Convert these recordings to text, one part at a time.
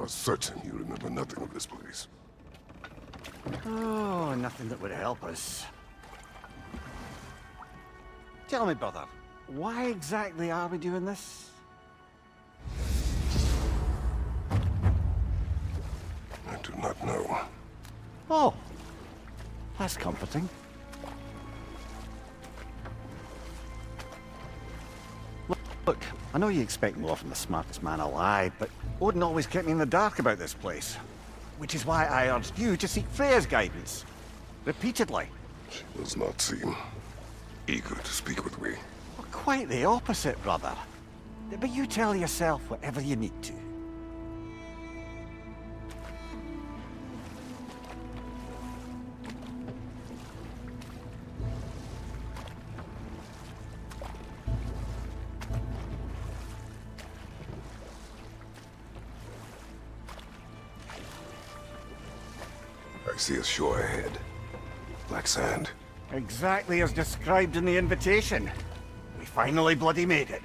are certain you remember nothing of this place. Oh, nothing that would help us. Tell me, brother, why exactly are we doing this? I do not know. Oh, that's comforting. Look, I know you expect more from the smartest man alive, but Odin always kept me in the dark about this place. Which is why I urged you to seek Freya's guidance. Repeatedly. She does not seem eager to speak with me. Well, quite the opposite, brother. But you tell yourself whatever you need to. I see a shore ahead. Black sand. Exactly as described in the invitation. We finally bloody made it.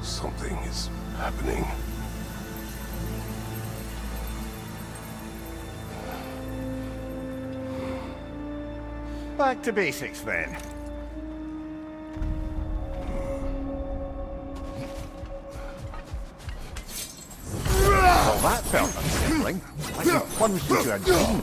Something is happening. Back to basics then. Well, that felt unsettling. Like we plunged into a dream.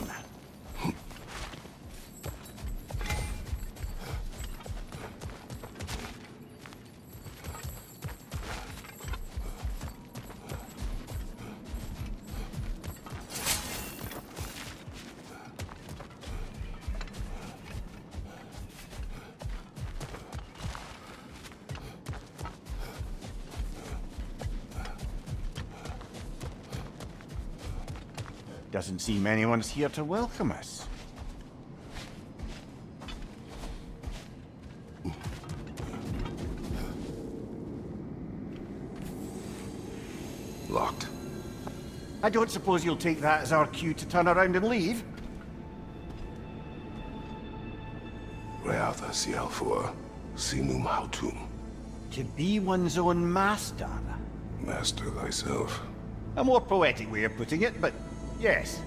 Doesn't seem anyone's here to welcome us. Locked. I don't suppose you'll take that as our cue to turn around and leave? Reatha Sialfor, Sinum Hautum. To be one's own master. Master thyself. A more poetic way of putting it, but yes.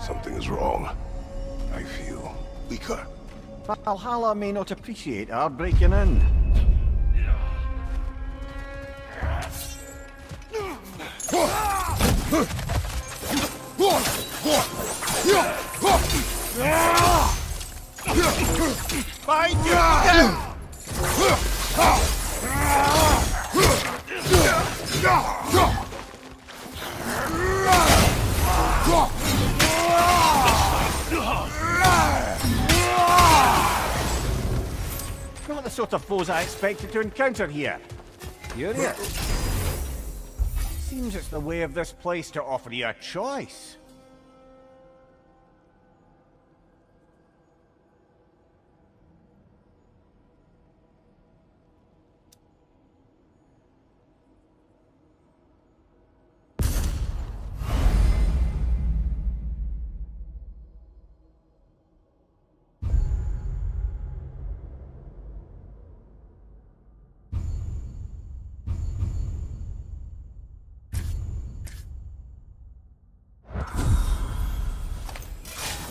Something is wrong. I feel weaker. Valhalla may not appreciate our breaking in. Find you! Not the sort of foes I expected to encounter here. Curious. Seems it's the way of this place to offer you a choice.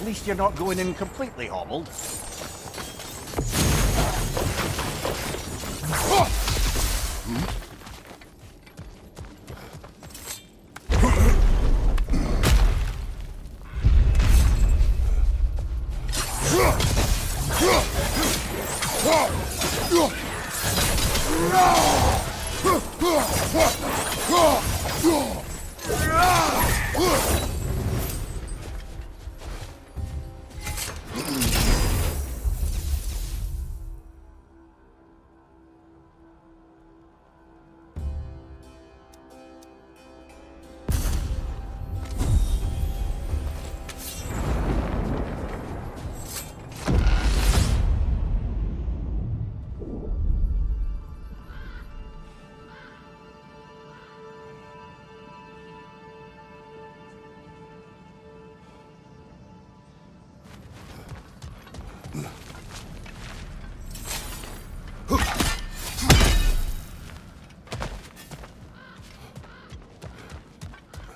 At least you're not going in completely hobbled.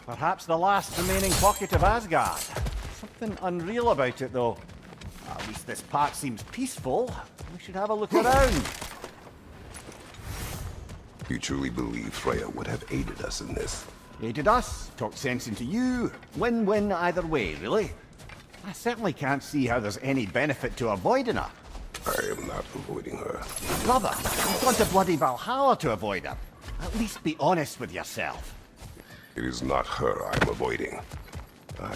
Perhaps the last remaining pocket of Asgard. Something unreal about it, though. At least this part seems peaceful. We should have a look around. You truly believe Freya would have aided us in this? Aided us, talked sense into you. Win-win either way, really. I certainly can't see how there's any benefit to avoiding her. I am not avoiding her. Brother, you've gone to bloody Valhalla to avoid her. At least be honest with yourself. It is not her I am avoiding. I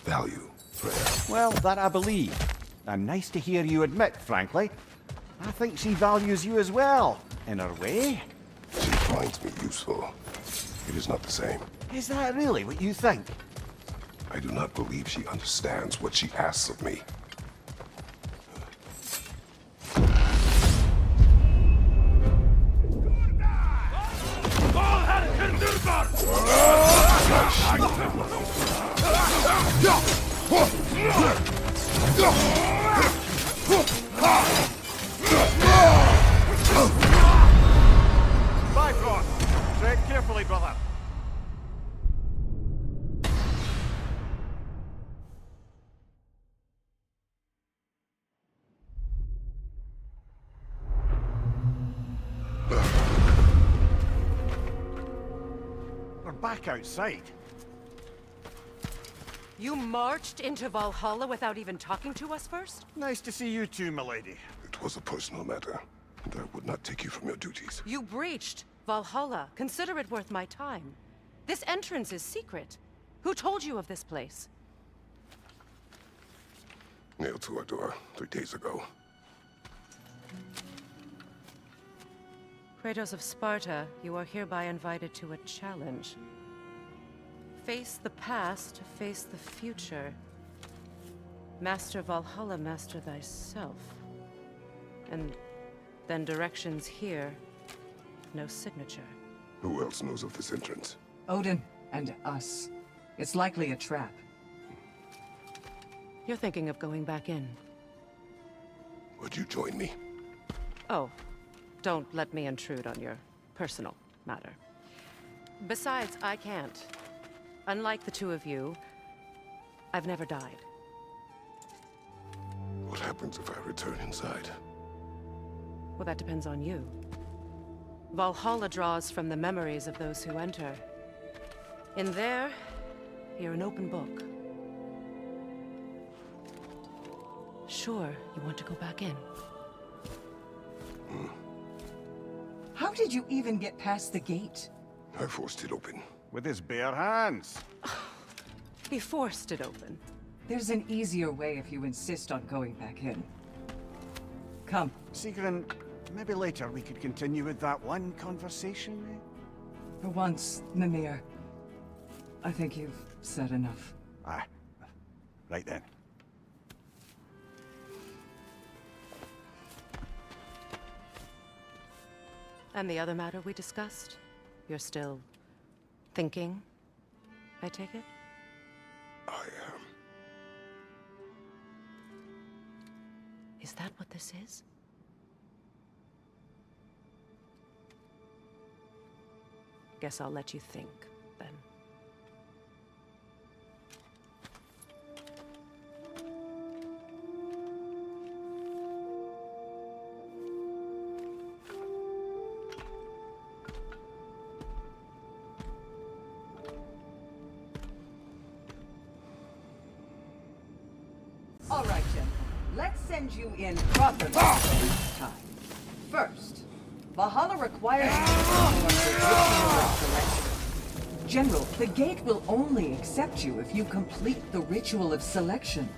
value Freya. Well, that I believe. And nice to hear you admit, frankly. I think she values you as well, in her way. She finds me useful. It is not the same. Is that really what you think? I do not believe she understands what she asks of me. Bifrost! Tread carefully, brother. We're back outside. You marched into Valhalla without even talking to us first? Nice to see you too, milady. It was a personal matter, and I would not take you from your duties. You breached Valhalla. Consider it worth my time. This entrance is secret. Who told you of this place? Nailed to our door 3 days ago. Kratos of Sparta, you are hereby invited to a challenge. Face the past, face the future. Master Valhalla, master thyself. And then directions here, no signature. Who else knows of this entrance? Odin and us. It's likely a trap. You're thinking of going back in. Would you join me? Oh, don't let me intrude on your personal matter. Besides, I can't. Unlike the two of you, I've never died. What happens if I return inside? Well, that depends on you. Valhalla draws from the memories of those who enter. In there, you're an open book. Sure, you want to go back in. How did you even get past the gate? I forced it open. With his bare hands. He forced it open. There's an easier way if you insist on going back in. Come. Sigrun, maybe later we could continue with that one conversation, eh? For once, Mimir. I think you've said enough. Aye. Right then. And the other matter we discussed? You're still thinking, I take it? I am. Is that what this is? Guess I'll let you think, then. All right, gentlemen. Let's send you in properly this time. First, Valhalla requires you to perform the ritual of selection. General, the gate will only accept you if you complete the ritual of selection.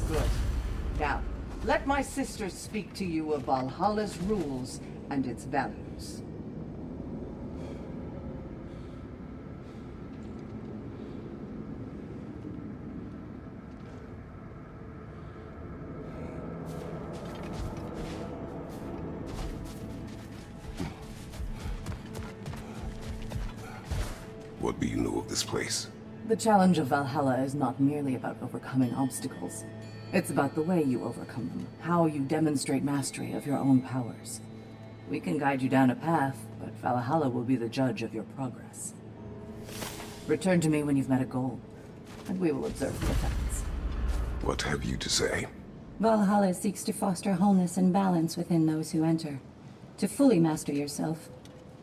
Good. Now, let my sisters speak to you of Valhalla's rules and its values. What do you know of this place? The challenge of Valhalla is not merely about overcoming obstacles. It's about the way you overcome them, how you demonstrate mastery of your own powers. We can guide you down a path, but Valhalla will be the judge of your progress. Return to me when you've met a goal, and we will observe the effects. What have you to say? Valhalla seeks to foster wholeness and balance within those who enter. To fully master yourself,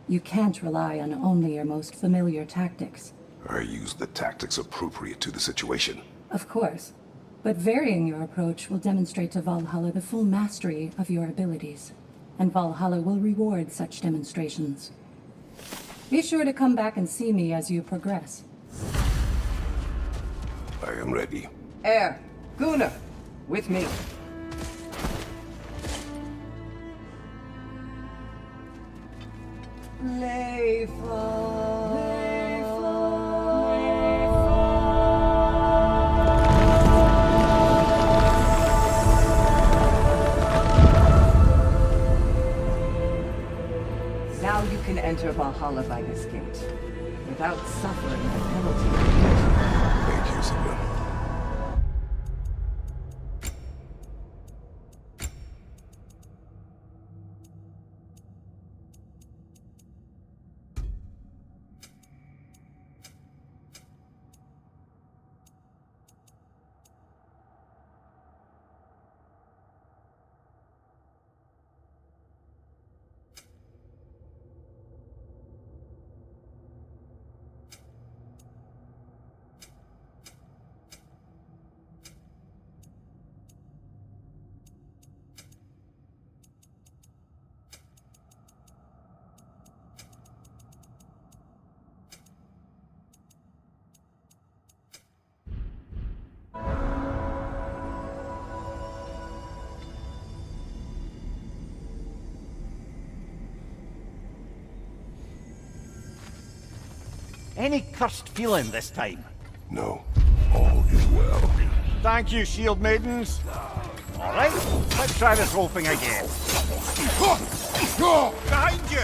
you can't rely on only your most familiar tactics. I use the tactics appropriate to the situation. Of course, but varying your approach will demonstrate to Valhalla the full mastery of your abilities, and Valhalla will reward such demonstrations. Be sure to come back and see me as you progress. I am ready. Air, Gunnar, with me. Now you can enter Valhalla by this gate, without suffering the penalty. Thank you, Sigmund. Any cursed feeling this time? No, all is well. Thank you, shield maidens. All right, let's try this whole thing again. Behind you!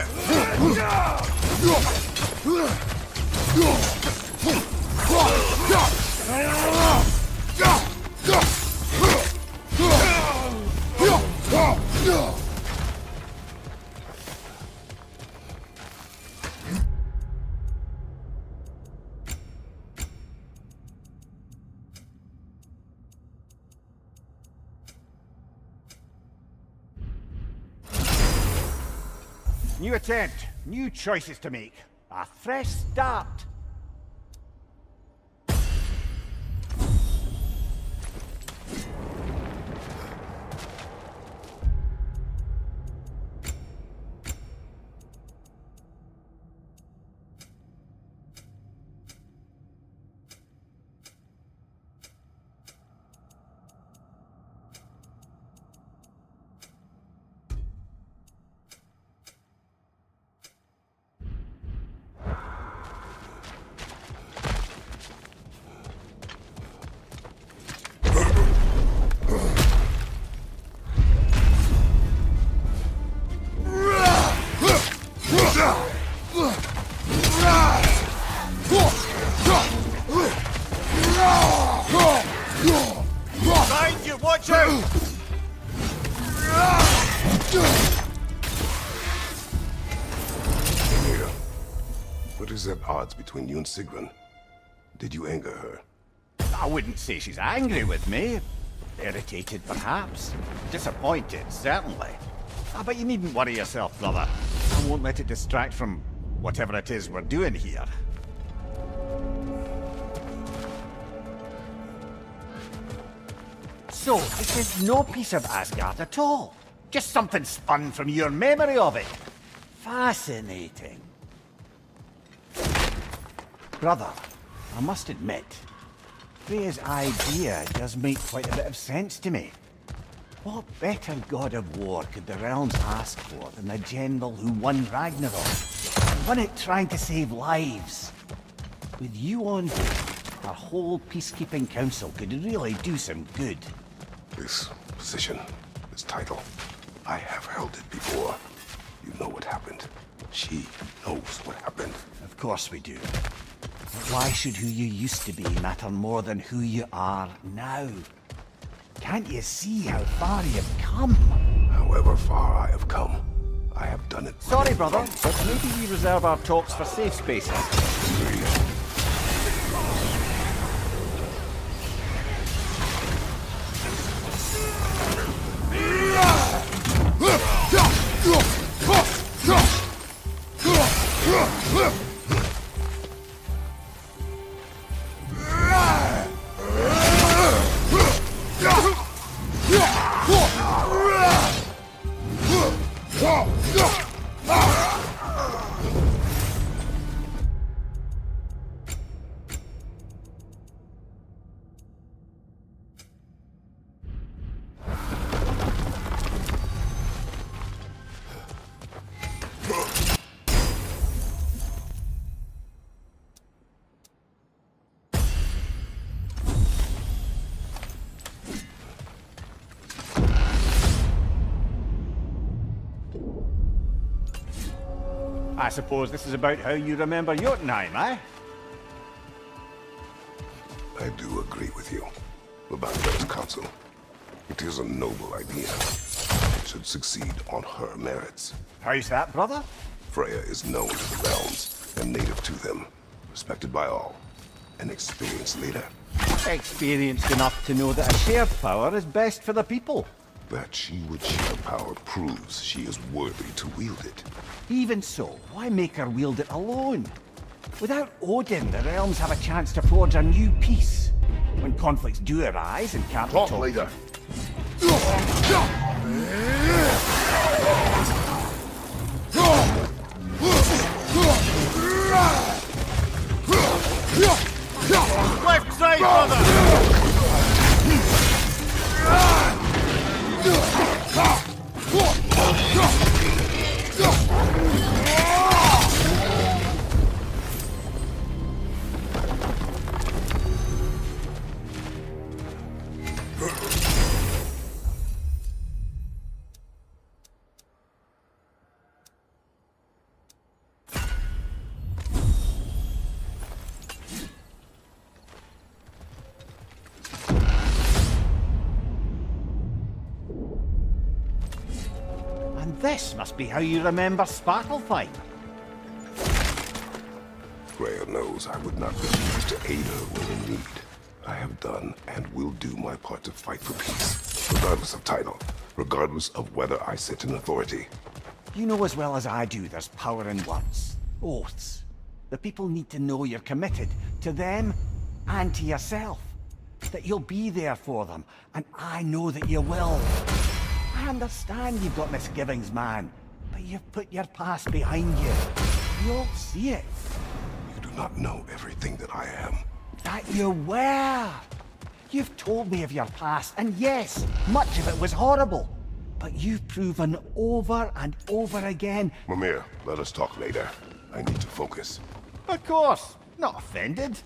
New attempt, new choices to make. A fresh start. Watch out! Mira, what is at odds between you and Sigrun? Did you anger her? I wouldn't say she's angry with me. Irritated, perhaps. Disappointed, certainly. But you needn't worry yourself, brother. I won't let it distract from whatever it is we're doing here. So, this is no piece of Asgard at all. Just something spun from your memory of it. Fascinating. Brother, I must admit, Freya's idea does make quite a bit of sense to me. What better god of war could the realms ask for than the general who won Ragnarok? And won it trying to save lives. With you on board, our whole peacekeeping council could really do some good. This position, this title, I have held it before. You know what happened. She knows what happened. Of course we do. But why should who you used to be matter more than who you are now? Can't you see how far you've come? However far I have come, I have done it. Sorry, brother, but maybe we reserve our talks for safe spaces. I suppose this is about how you remember Jotunheim, eh? I do agree with you about Freya's council. It is a noble idea. It should succeed on her merits. How's that, brother? Freya is known to the realms and native to them, respected by all, an experienced leader. Experienced enough to know that a shared power is best for the people. That she would share power proves she is worthy to wield it. Even so, why make her wield it alone? Without Odin, the realms have a chance to forge a new peace. When conflicts do arise and can't be Talk, talked- leader. Left side, brother! And this must be how you remember Svartalfheim. Freya knows I would not refuse to aid her when in need. I have done and will do my part to fight for peace, regardless of title, regardless of whether I sit in authority. You know as well as I do there's power in words, oaths. The people need to know you're committed to them and to yourself. That you'll be there for them, and I know that you will. I understand you've got misgivings, man, but you've put your past behind you. We all see it. You do not know everything that I am. That you were. You've told me of your past, and yes, much of it was horrible. But you've proven over and over again. Mimir, let us talk later. I need to focus. Of course, not offended.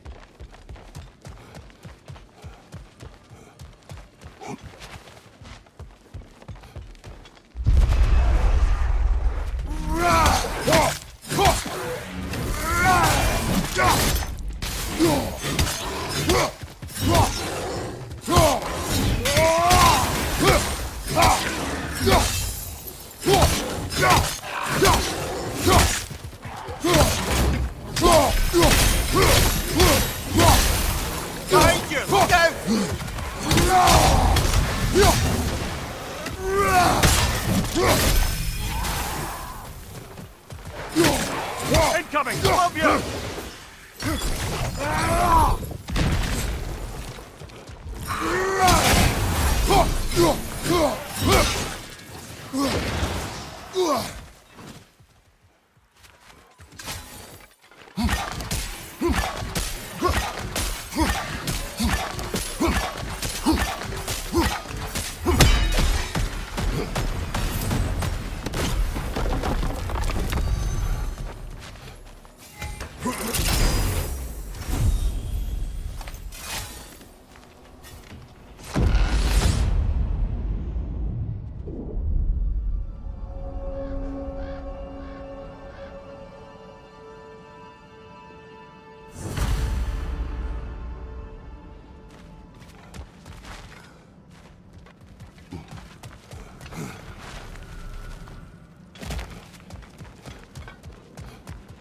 Incoming! Above you!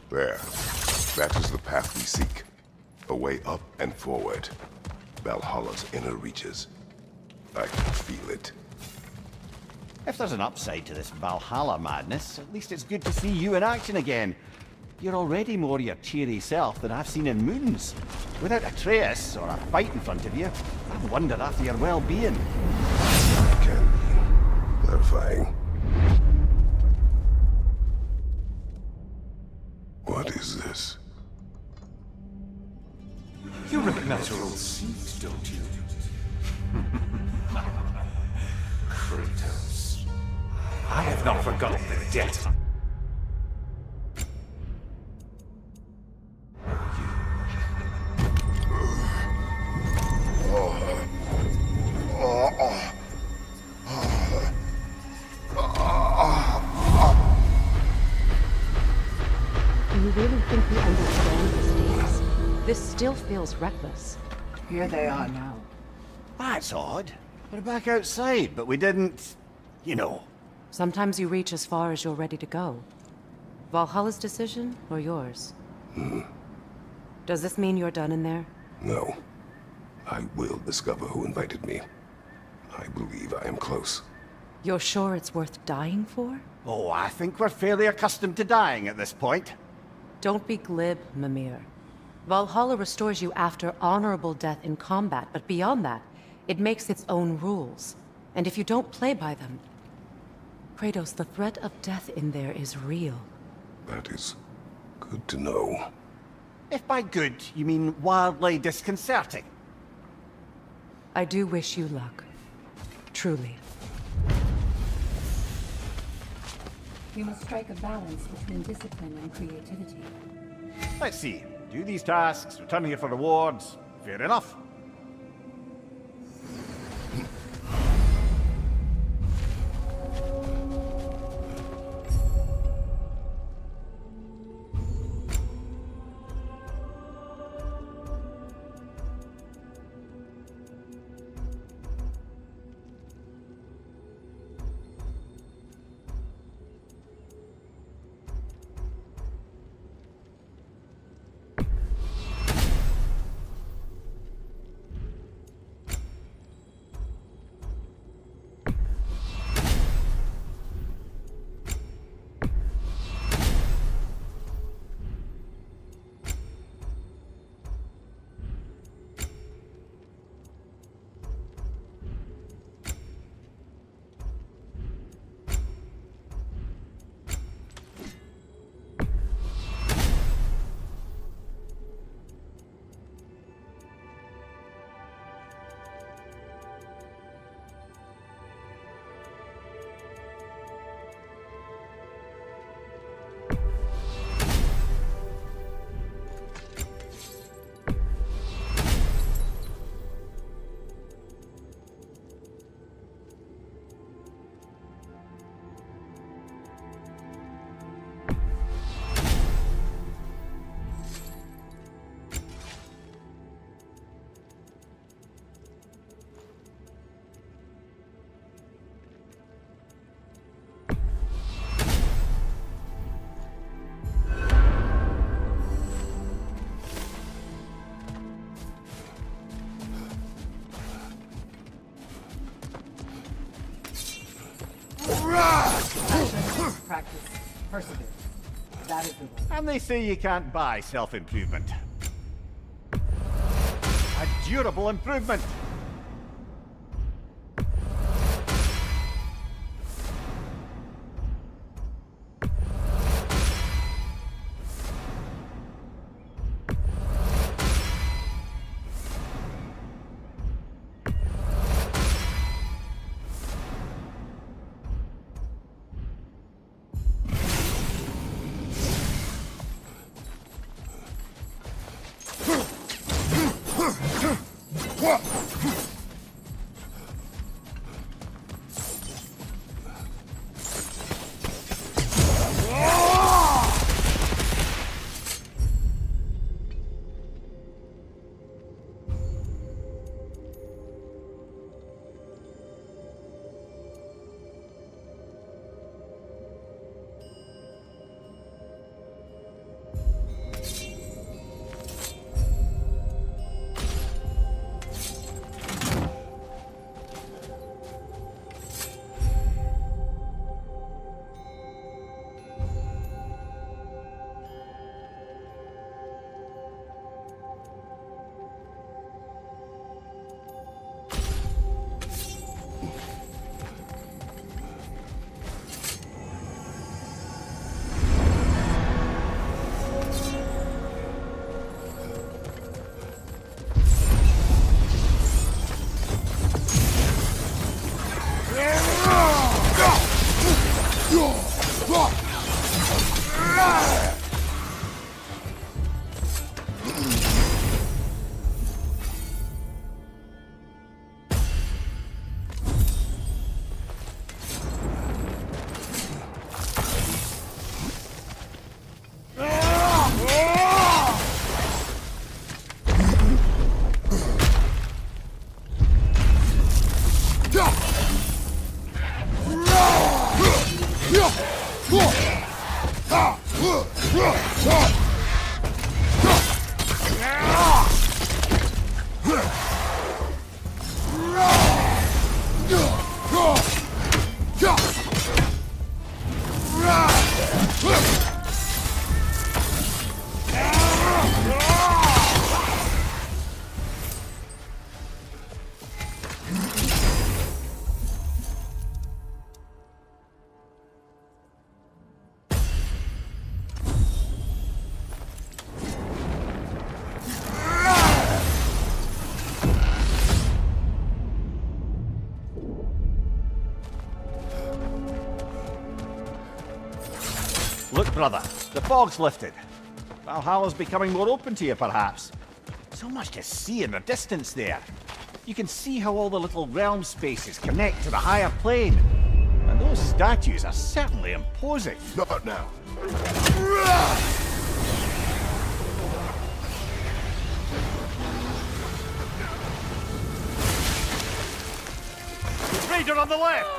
There. That is the path we seek. A way up and forward. Valhalla's inner reaches. I can feel it. If there's an upside to this Valhalla madness, at least it's good to see you in action again. You're already more your cheery self than I've seen in moons. Without Atreus or a fight in front of you, I wonder after your well-being. Can be clarifying. What is this? You recognize your old seat, don't you? Kratos. I have not forgotten the debt. Do you really think we understand the stakes? This still feels reckless. Here they are now. That's odd. We're back outside, but we didn't... you know. Sometimes you reach as far as you're ready to go. Valhalla's decision, or yours? Does this mean you're done in there? No. I will discover who invited me. I believe I am close. You're sure it's worth dying for? Oh, I think we're fairly accustomed to dying at this point. Don't be glib, Mimir. Valhalla restores you after honorable death in combat, but beyond that, it makes its own rules. And if you don't play by them... Kratos, the threat of death in there is real. That is good to know. If by good, you mean wildly disconcerting. I do wish you luck. Truly. We must strike a balance between discipline and creativity. Let's see. Do these tasks, return here for rewards. Fair enough. Practice. Persevere. That is the way. And they say you can't buy self-improvement. A durable improvement. Look, brother, the fog's lifted. Valhalla's becoming more open to you, perhaps. So much to see in the distance there. You can see how all the little realm spaces connect to the higher plane. And those statues are certainly imposing. Not now. Raider on the left!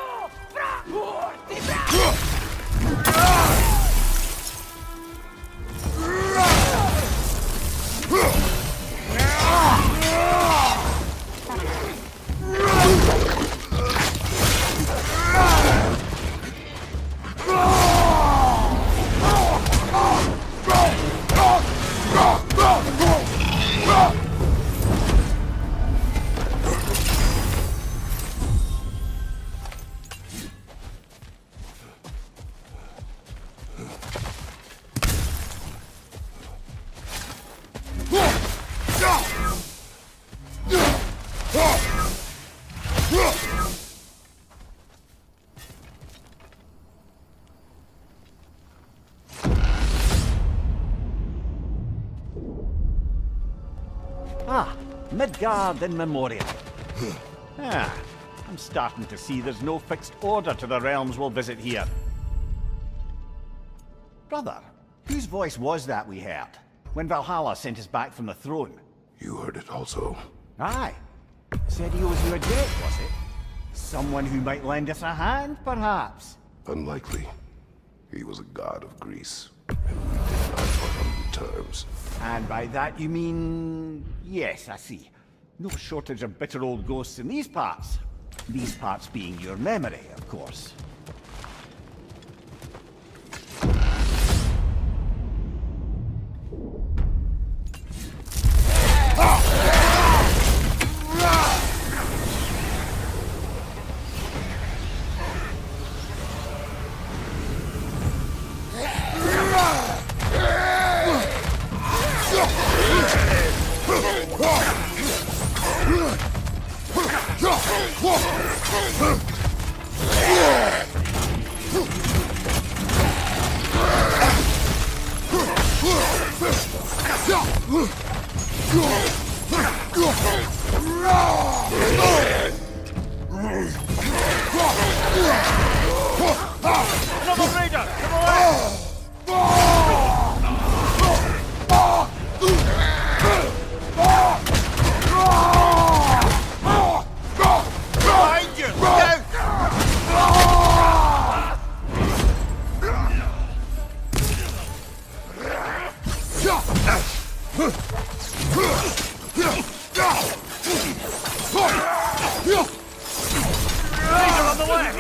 Ah, Midgard in memoriam. I'm starting to see there's no fixed order to the realms we'll visit here. Brother, whose voice was that we heard when Valhalla sent us back from the throne? You heard it also. Aye. Said he owes you a debt, was it? Someone who might lend us a hand, perhaps? Unlikely. He was a god of Greece, and we did not part on good terms. And by that you mean... Yes, I see. No shortage of bitter old ghosts in these parts. These parts being your memory, of course. Another raider! To the left! Behind you! Down! Raider on the left!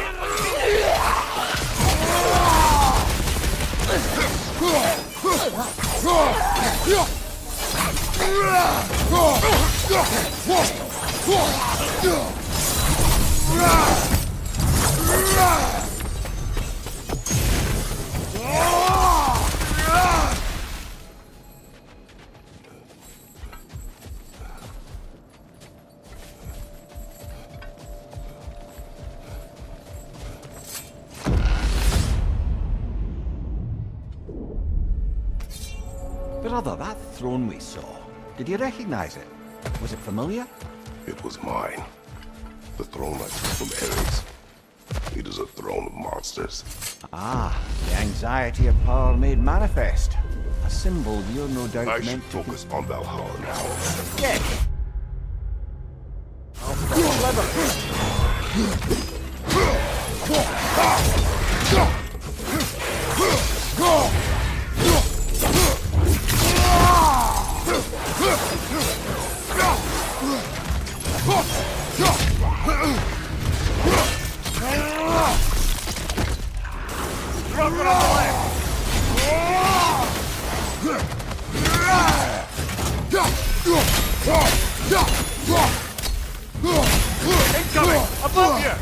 Brother, that throne we saw, did you recognize it? Was it familiar? It was mine. The throne I took from Ares. It is a throne of monsters. Ah, the anxiety of power made manifest. A symbol you're no doubt I should meant to... focus on Valhalla now. Yes! Rocket on the left! Incoming! Above you!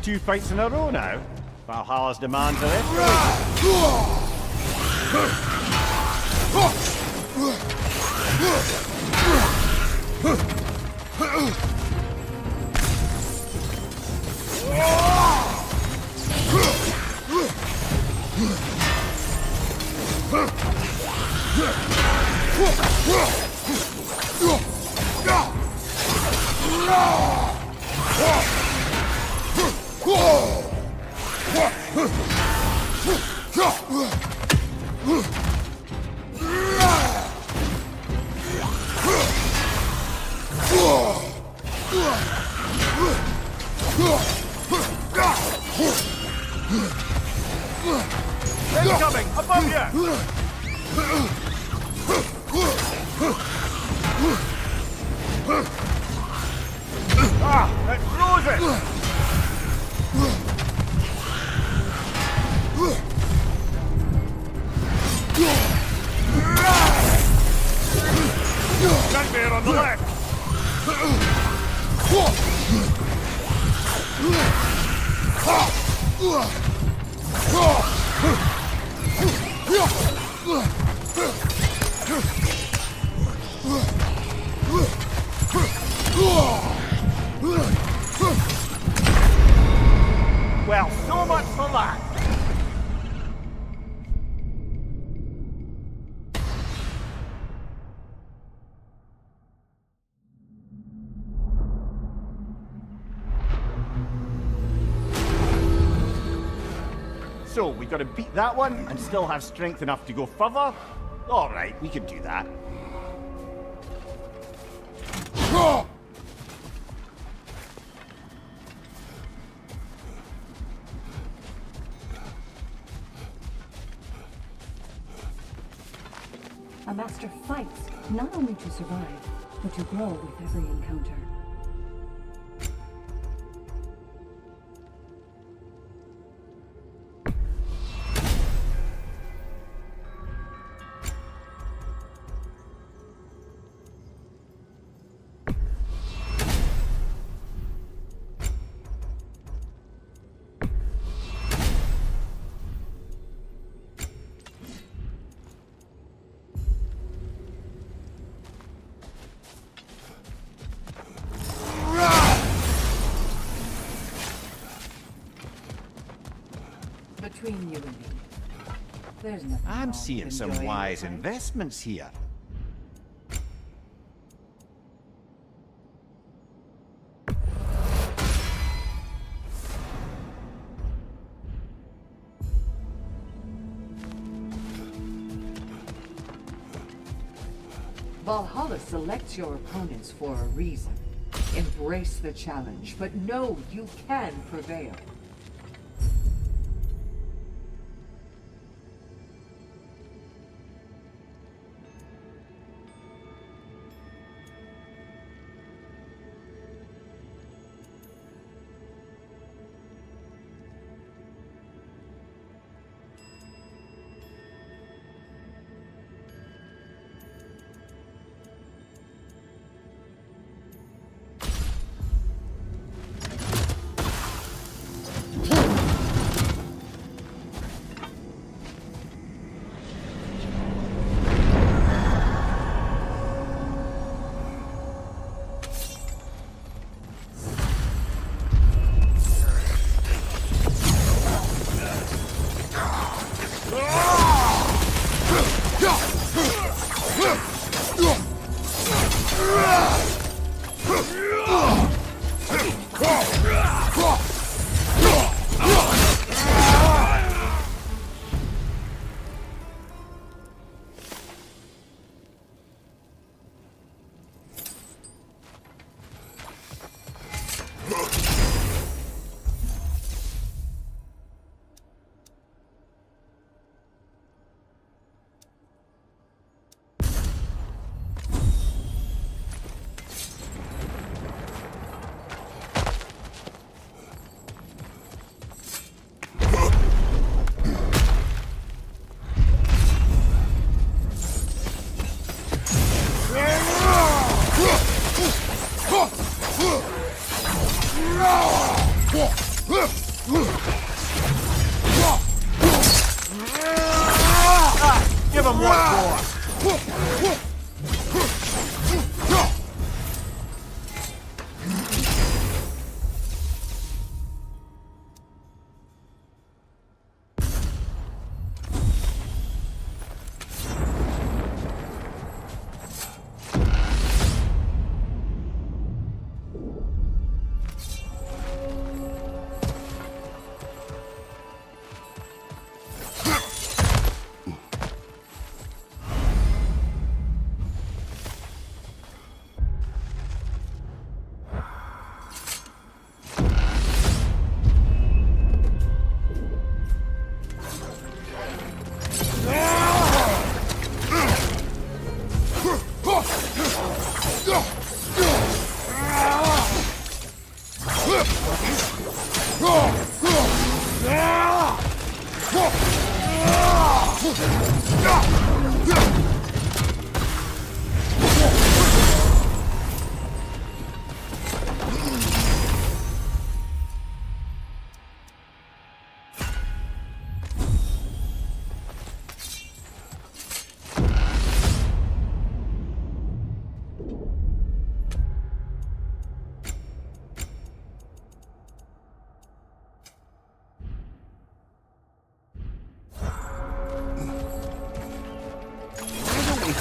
Two fights in a row now. Valhalla's demands are escalating. Incoming! Above you! Ah! It froze it! Nightmare on the left! Well, so much for that! So, we gotta beat that one and still have strength enough to go further? Alright, we can do that. A master fights not only to survive, but to grow with every encounter. Between you and me, there's nothing wrong I'm with seeing some enjoying wise the fight. investments here. Valhalla selects your opponents for a reason. Embrace the challenge, but know you can prevail. Give him what for!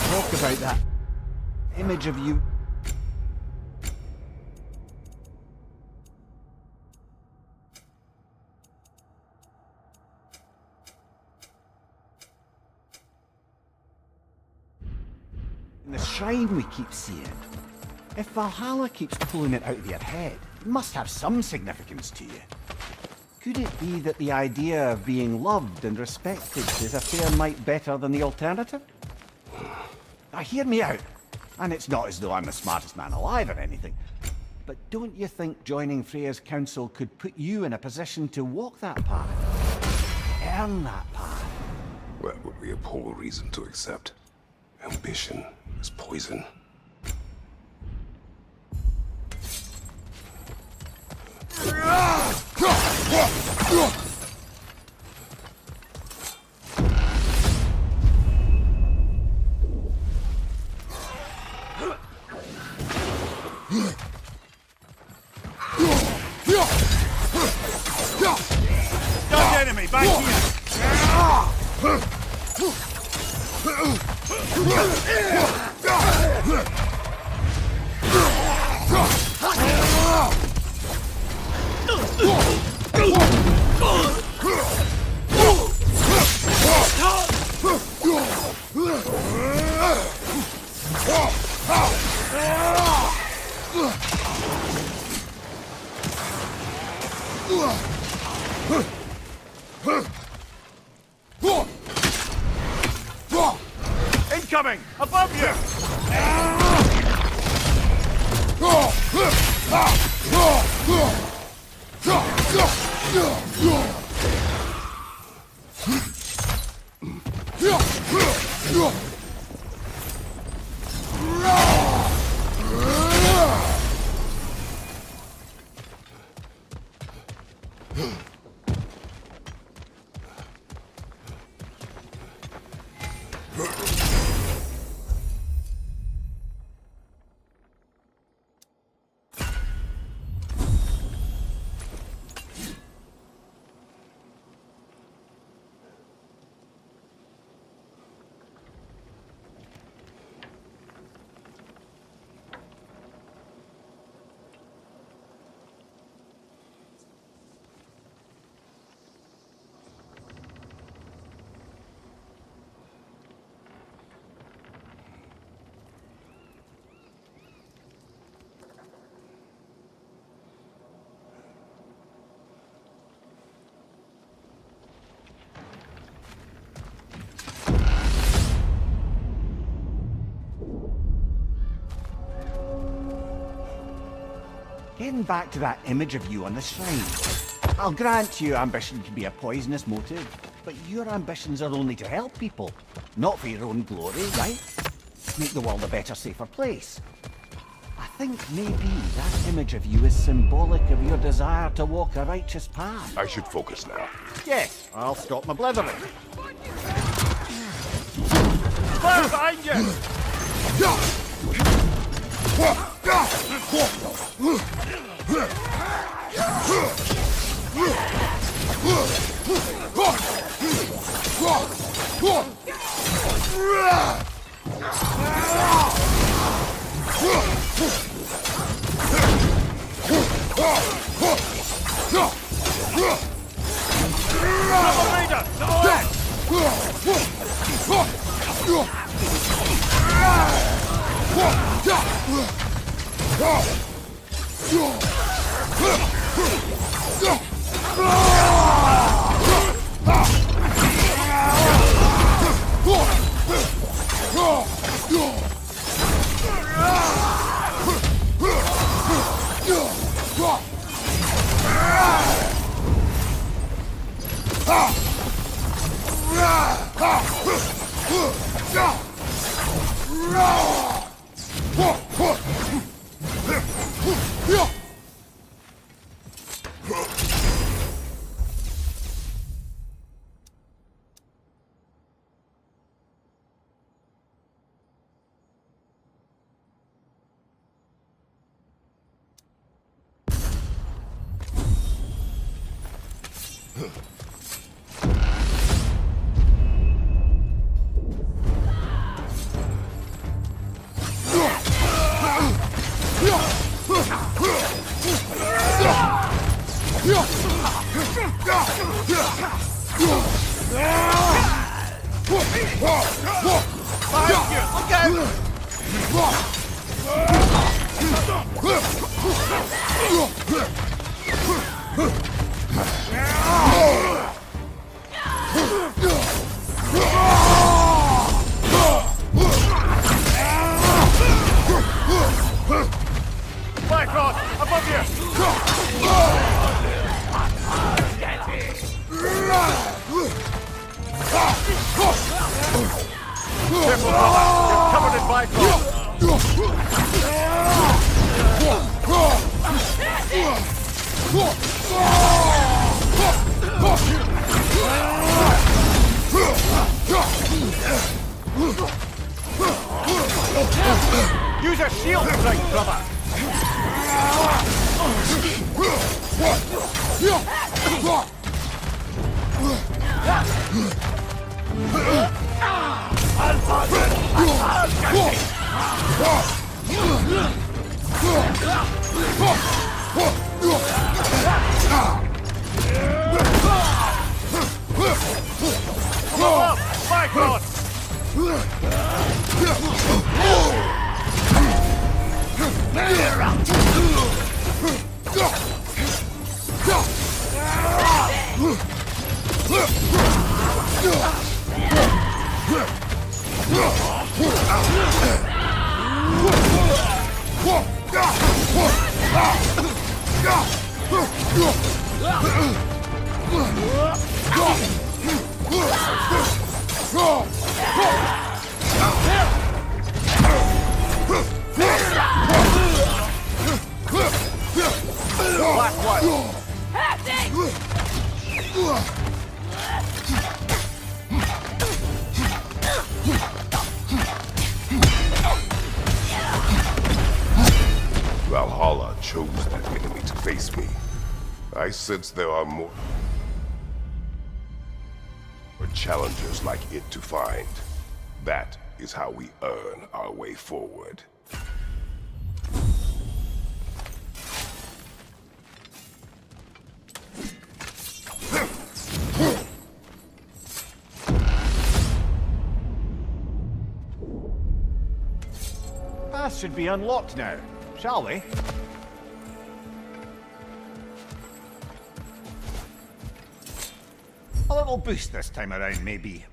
Talk about that image of you. shrine we keep seeing. If Valhalla keeps pulling it out of your head, it must have some significance to you. Could it be that the idea of being loved and respected is a fair mite better than the alternative? Now hear me out, and it's not as though I'm the smartest man alive or anything, but don't you think joining Freya's council could put you in a position to walk that path? Earn that path? That would be a poor reason to accept. Ambition is poison. Dodge enemy, back here! Incoming! Above you! Getting back to that image of you on the shrine. I'll grant you ambition can be a poisonous motive, but your ambitions are only to help people, not for your own glory, right? Make the world a better, safer place. I think maybe that image of you is symbolic of your desire to walk a righteous path. I should focus now. Yes, I'll stop my blithering. Fire behind you! Double leader! Double left! Bifrost, above you! Careful, brother! You're covered in Bifrost! Use a shield strike, brother! Valhalla chose that enemy to face me. I sense there are more challengers like it to find. That is how we earn our way forward. Path should be unlocked now, shall we? A little boost this time around, maybe.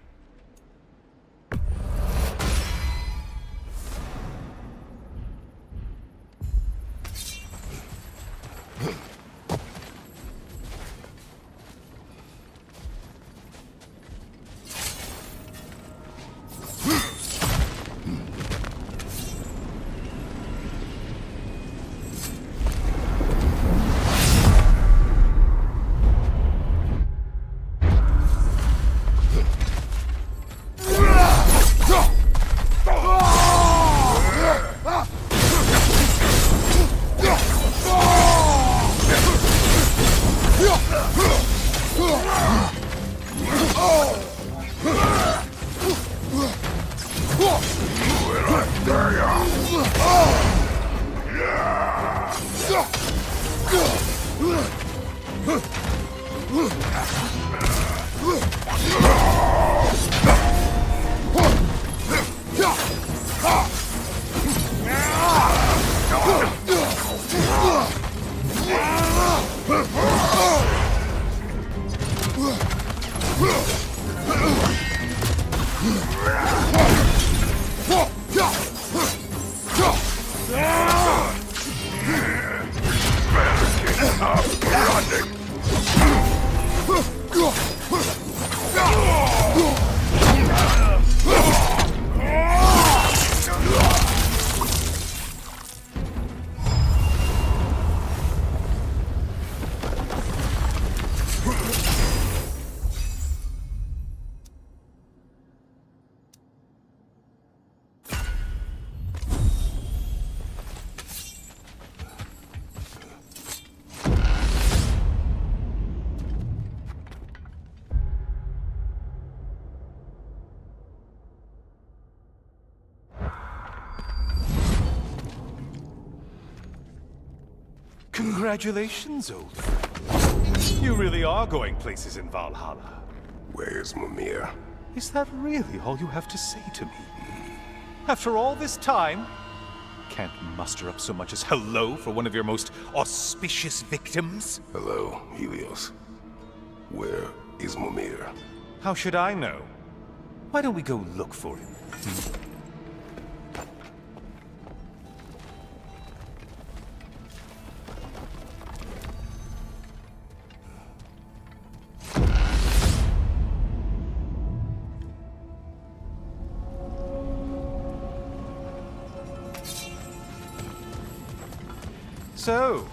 Congratulations, old friend. You really are going places in Valhalla. Where's Mimir? Is that really all you have to say to me? After all this time? Can't muster up so much as hello for one of your most auspicious victims? Hello, Helios. Where is Mimir? How should I know? Why don't we go look for him? So,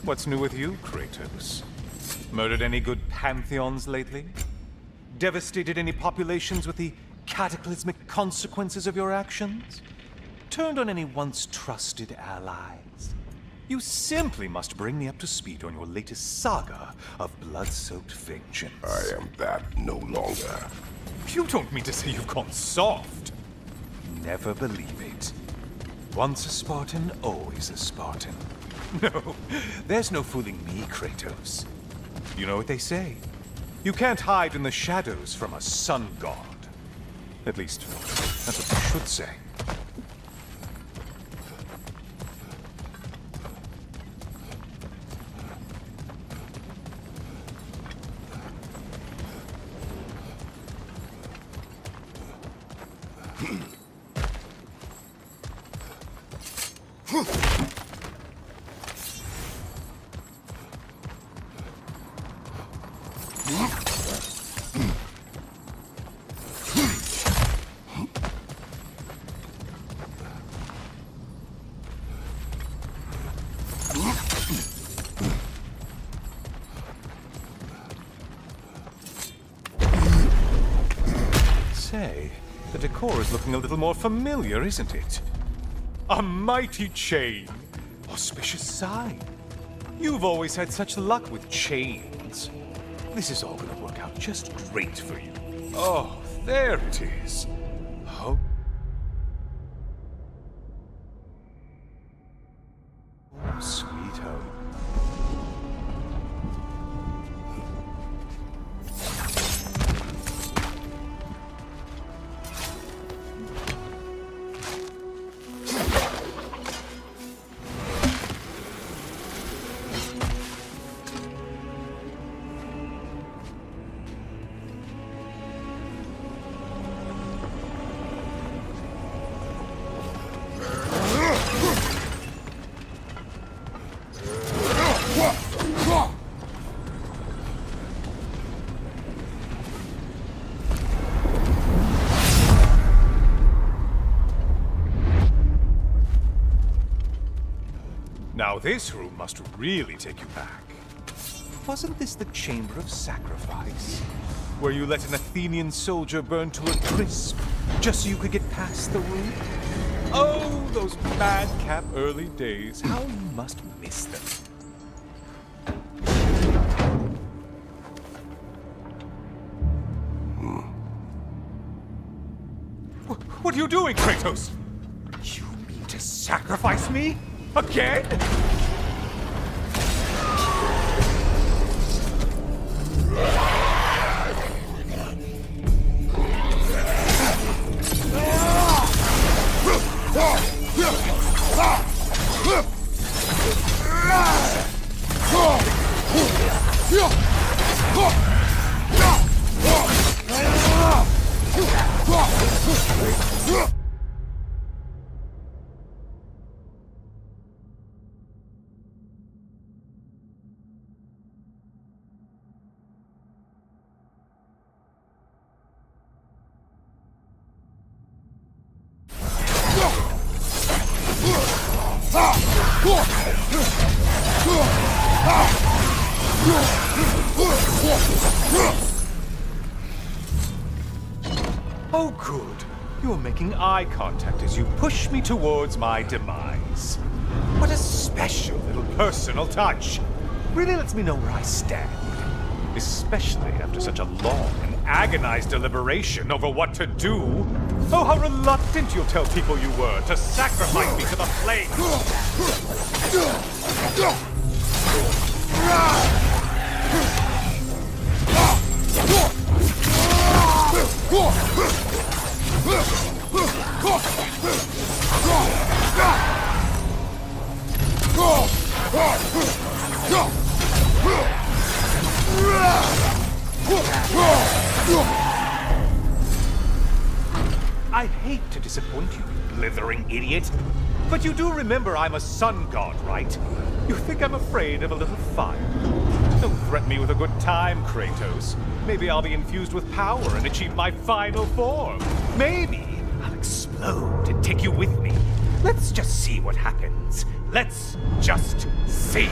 what's new with you, Kratos? Murdered any good pantheons lately? Devastated any populations with the cataclysmic consequences of your actions? Turned on any once trusted allies? You simply must bring me up to speed on your latest saga of blood-soaked vengeance. I am that no longer. You don't mean to say you've gone soft? Never believe it. Once a Spartan, always a Spartan. No, there's no fooling me, Kratos. You know what they say. You can't hide in the shadows from a sun god. At least, that's what they should say. Say, the decor is looking a little more familiar, isn't it? A mighty chain. Auspicious sign. You've always had such luck with chains. This is all gonna work out just great for you. Oh, there it is. Oh. Sweet home. Now this room must really take you back. Wasn't this the Chamber of Sacrifice? Where you let an Athenian soldier burn to a crisp, just so you could get past the room? Oh, those madcap early days. How you must miss them. What are you doing, Kratos? You mean to sacrifice me? Again? Oh, good. You're making eye contact as you push me towards my demise. What a special little personal touch. Really lets me know where I stand. Especially after such a long and agonized deliberation over what to do. Oh, how reluctant you'll tell people you were to sacrifice me to the flames. I hate to disappoint you, blithering idiot. But you do remember I'm a sun god, right? You think I'm afraid of a little fire? Don't threaten me with a good time, Kratos. Maybe I'll be infused with power and achieve my final form. Maybe I'll explode and take you with me. Let's just see what happens. Let's just see.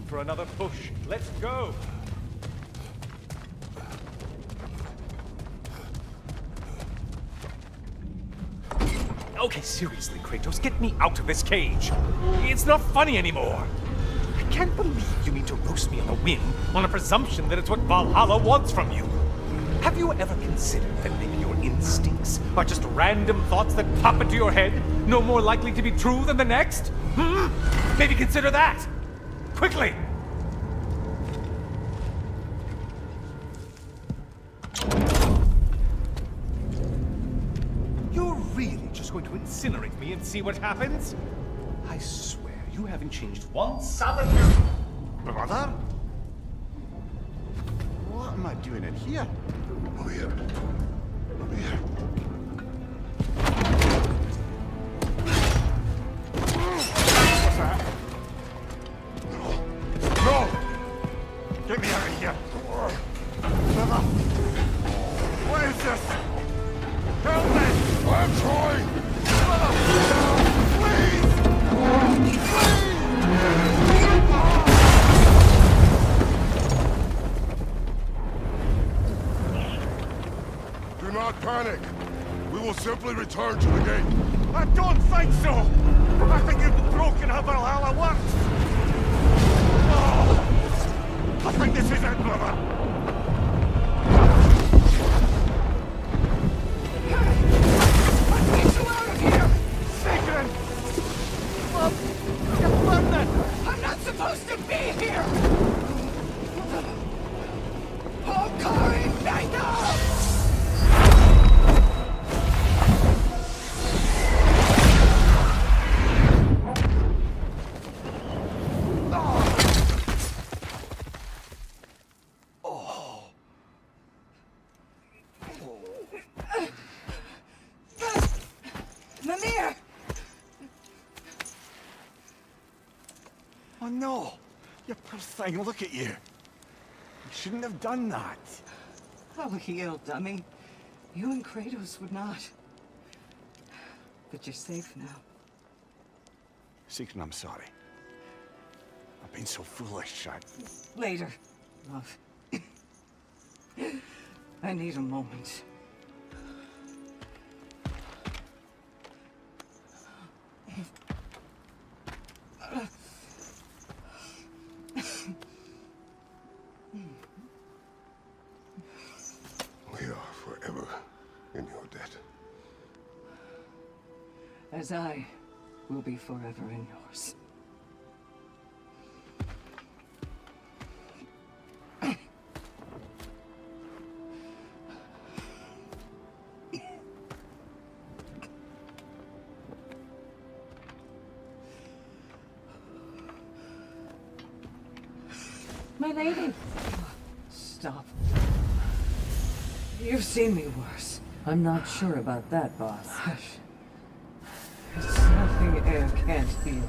For another push. Let's go! Okay, seriously, Kratos, get me out of this cage. It's not funny anymore. I can't believe you mean to roast me on a whim on a presumption that it's what Valhalla wants from you. Have you ever considered that maybe your instincts are just random thoughts that pop into your head, no more likely to be true than the next? Maybe consider that! Quickly! You're really just going to incinerate me and see what happens? I swear, you haven't changed one solitary... Brother? What am I doing in here? Over here. Over here. What's that? No! Get me out of here! Brother! What is this? Help me! I'm trying! Brother! Please! Do not panic. We will simply return to the gate. I don't think so! I think you've broken how Valhalla works! Oh, I think this is it, brother! Get you out of here! Sigrun! Mom! You're burning! I'm not supposed to be here! Oh, Karin, back up! Mimir! Oh no! You poor thing, look at you! You shouldn't have done that. Oh, heal, dummy. You and Kratos would not. But you're safe now. Sigrun, I'm sorry. I've been so foolish, Later, love. I need a moment. We are forever in your debt. As I will be forever in yours. My lady. Stop. You've seen me worse. I'm not sure about that, boss. Hush. It's nothing air can't heal.